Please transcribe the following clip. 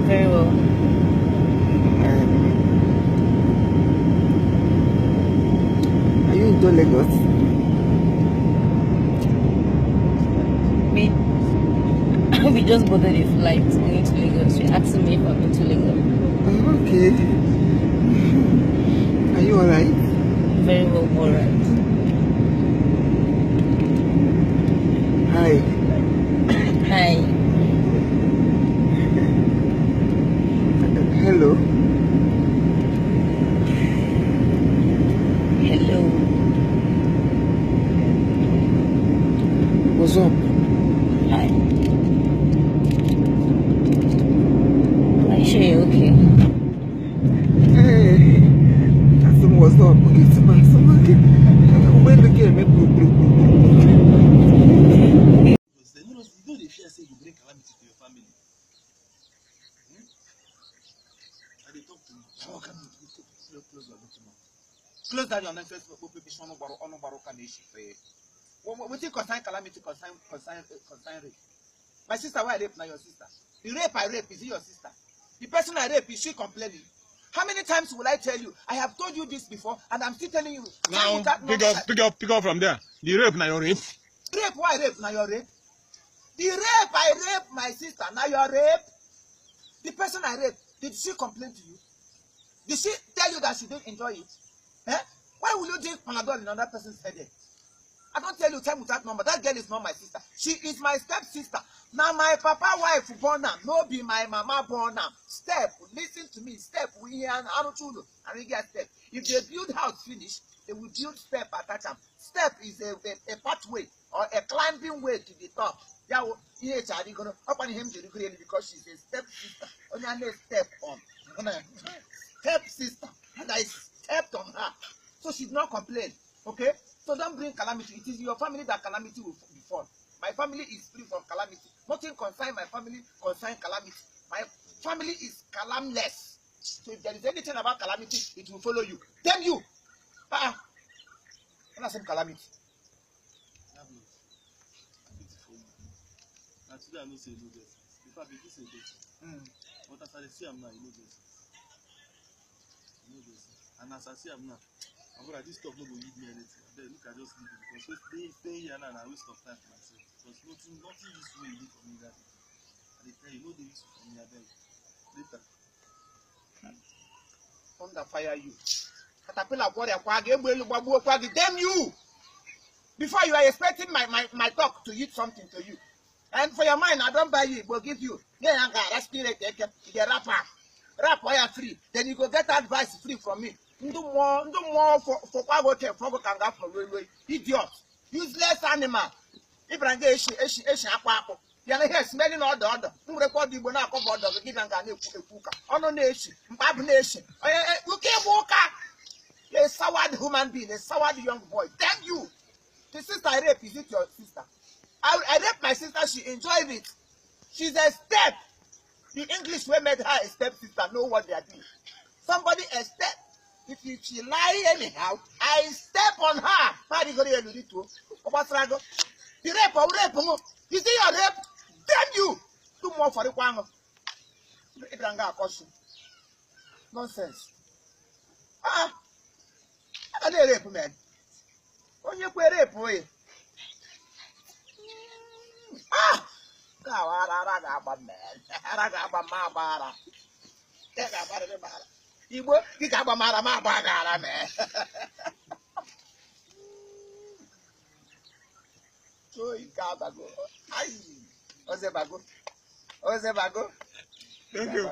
Very well. Are you into Lagos? We just boarded a flight going to Lagos. You're asking me if I'm into Lagos. Oh, okay. Are you alright? Very well, alright. Hi. Hi. Hello. Hello. What's up? Hi. Are you sure you're okay? Hey. Someone was up. Okay, someone came. When the game, You know the fear say you bring calamity to your family. And they talk to me. How can you close your little mouth? Close down your neck first. What you concern calamity, concern rape. My sister, why rape now your sister? The rape I rape, is it your sister? The person I rape, is she complaining? How many times will I tell you? I have told you this before, and I'm still telling you. Now, pick up from there. The rape now your rape. Rape, why rape now your rape? The rape I rape my sister, now your rape. The person I rape, did she complain to you? Did she tell you that she didn't enjoy it? Eh? Why will you drink Panadol in another person's headache? I don't tell you time without number. That girl is not my sister. She is my step-sister. Now my papa wife born am, no be my mama born am. Step, listen to me. Step, we hear and aruchulo, and we get step. If they build house finish, they will build step attach am. Step is a pathway or a climbing way to the top. Yeah, up on him because she's a step-sister. Only a step on. Step-sister. And I stepped on her. So she's not complaining. Okay? So don't bring calamity. It is your family that calamity will befall. My family is free from calamity. Nothing concerns my family concerns calamity. My family is calamless. So if there is anything about calamity, it will follow you. Damn you! Not some calamity. And today I know say no blessings. Before I begin say blessings. But as I see am now, you know blessings. You know blessings. And as I see am now, brother, this stuff no go give me anything. Then look, I just leave it because stay here now and I waste of time for myself. Because nothing this way you do for me that day. And they tell you, no, they use for me, I beg. Later. Thunder fire you. Caterpillar warrior kwagi, damn you! Before you are expecting my talk to eat something to you. And for your mind, I don't buy you, it will give you. Yeah, the rapper. Rap wire free. Then you go get advice free from me. Do more for idiot. Useless animal. Ibrahim Eshi. Yana here smelling all the other. Who record the Bona cupboard of the Gigan Kuka. On a nation. Mbab nation. You can't walk out. A soured human being, a soured young boy. Damn you. The sister I rape, is it your sister? I rape my sister, she enjoyed it. She's a step. The English way made her a step-sister, know what they are doing. Somebody a step. If she lie anyhow, I step on her. How do you go to the rape? You see your rape? Damn you! Do more for the Kwango. Nonsense. I didn't rape, man. When you quit rape, boy. Igbo, you got my bagara, man. So you got bago. Oze bago. Thank you.